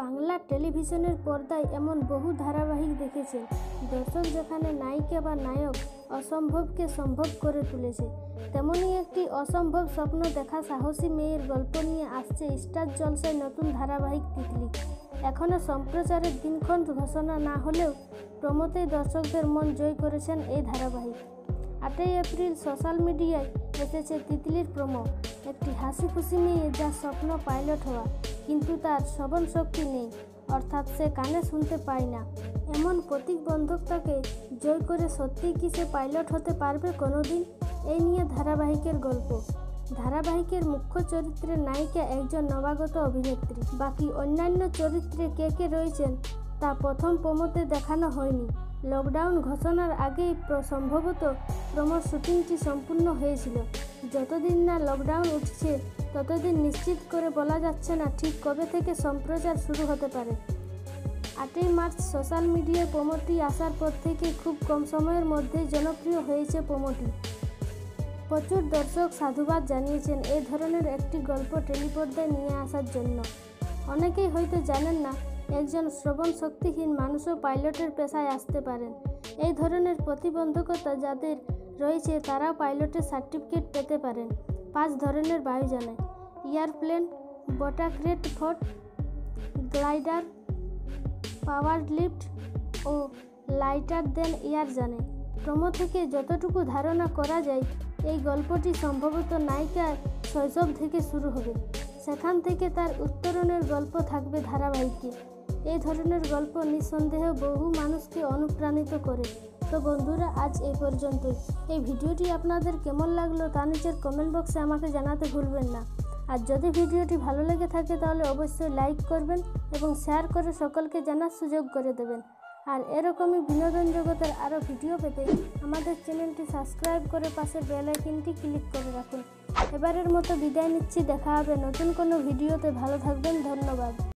বাংলা টেলিভিশনের পর্দায় এমন বহু ধারাবাহিক দেখেছেন দর্শক যেখানে নায়িকা বা নায়ক অসম্ভবকে সম্ভব করে তুলেছে। তেমনই একটি অসম্ভব স্বপ্ন দেখা সাহসী মেয়ের গল্প নিয়ে আসছে স্টার জলসায় নতুন ধারাবাহিক তিতলি। এখনও সম্প্রচারের দিনক্ষণ ঘোষণা না হলেও প্রমোতেই দর্শকদের মন জয় করেছেন এই ধারাবাহিক। 8 এপ্রিল সোশ্যাল মিডিয়ায় এসেছে তিতলির প্রমো, একটি হাসি খুশি মেয়ে যার স্বপ্ন পাইলট হওয়া, কিন্তু তার শ্রবণ শক্তি নেই, অর্থাৎ সে কানে শুনতে পায় না। এমন প্রতিবন্ধকতাকে জয় করে সত্যিই কি সে পাইলট হতে পারবে কোনোদিন? এই নিয়ে ধারাবাহিকের গল্প। ধারাবাহিকের মুখ্য চরিত্রের নায়িকা একজন নবাগত অভিনেত্রী। বাকি অন্যান্য চরিত্রে কে কে রয়েছেন তা প্রথম প্রমোতে দেখানো হয়নি। লকডাউন ঘোষণার আগেই সম্ভবত প্রমোর শুটিংটি সম্পূর্ণ হয়েছিল। যতদিন না লকডাউন উঠছে ততদিন নিশ্চিত করে বলা যাচ্ছে না ঠিক কবে থেকে সম্প্রচার শুরু হতে পারে। 8 মার্চ সোশ্যাল মিডিয়ায় প্রমোটি আসার পর থেকে খুব কম সময়ের মধ্যেই জনপ্রিয় হয়েছে প্রমোটি। প্রচুর দর্শক সাধুবাদ জানিয়েছেন এই ধরনের একটি গল্প টেলিপর্দায় নিয়ে আসার জন্য। অনেকেই হয়তো জানেন না একজন শ্রবণ শক্তিহীন মানুষও পাইলটের পেশায় আসতে পারেন। এই ধরনের প্রতিবন্ধকতা যাদের রয়েছে তারাও পাইলটের সার্টিফিকেট পেতে পারেন 5 ধরনের বায়ুযানে: এয়ারপ্লেন, ওয়াটারক্রাফট, গ্লাইডার, পাওয়ার লিফট ও লাইটার দেন এয়ার যানে। প্রমো থেকে যতটুকু ধারণা করা যায় এই গল্পটি সম্ভবত নায়িকার শৈশব থেকে শুরু হবে, সেখান থেকে তার উত্তরণের গল্প থাকবে ধারাবাহিকে। এই ধরনের গল্প নিঃসন্দেহে বহু মানুষকে অনুপ্রাণিত করে। তো বন্ধুরা, আজ এই পর্যন্তই। এই ভিডিওটি আপনাদের কেমন লাগলো তা নিচের কমেন্ট বক্সে আমাকে জানাতে ভুলবেন না। আর যদি ভিডিওটি ভালো লেগে থাকে তাহলে অবশ্যই লাইক করবেন এবং শেয়ার করে সকলকে জানার সুযোগ করে দেবেন। আর এরকমই বিনোদন জগতের আরও ভিডিও পেতে আমাদের চ্যানেলটি সাবস্ক্রাইব করে পাশের বেল আইকনটি ক্লিক করে রাখুন। এবারের মতো বিদায় নিচ্ছি, দেখা হবে নতুন কোনো ভিডিওতে। ভালো থাকবেন, ধন্যবাদ।